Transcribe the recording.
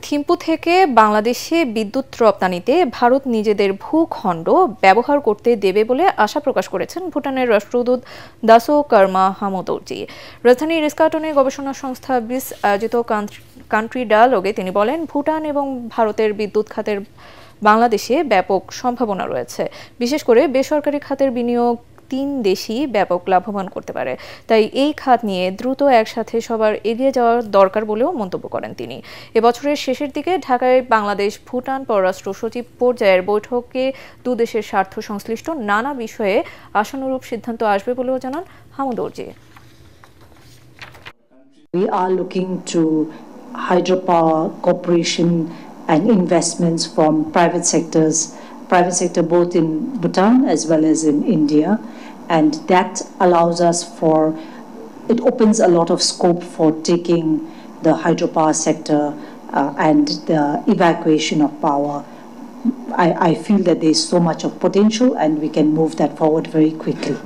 থিম্পু থেকে বাংলাদেশে বিদ্যুৎ রপ্তানিতে ভারত নিজেদের ভূখণ্ড ব্যবহার করতে দেবে বলে আশা প্রকাশ করেছেন ভুটানের রাষ্ট্রদূত দাসো কার্মা হামোদৌজি। রাজধানীর ইস্কাটনে গবেষণা সংস্থা বিস আয়োজিত কান্ট্রি ডায়ালগে তিনি বলেন, ভুটান এবং ভারতের বিদ্যুৎ খাতের বাংলাদেশে ব্যাপক সম্ভাবনা রয়েছে। বিশেষ করে বেসরকারি খাতের বিনিয়োগ তিন দেশই ব্যাপক লাভবান করতে পারে। তাই এই খাত নিয়ে দ্রুত একসাথে সবার এগিয়ে যাওয়া দরকার বলেও মন্তব্য করেন তিনি। এবছরের শেষের দিকে ঢাকায় বাংলাদেশ ভুটান পররাষ্ট্র সচিব পর্যায়ের বৈঠকে দুদেশের স্বার্থ সংশ্লিষ্ট নানা বিষয়ে আশানুরূপ সিদ্ধান্ত আসবে বলেও জানান হামোদৌজি। We are looking to hydropower cooperation and investments from private sector both in Bhutan as well as in India, and that allows us it opens a lot of scope for taking the hydropower sector and the evacuation of power. I feel that there is so much of potential and we can move that forward very quickly.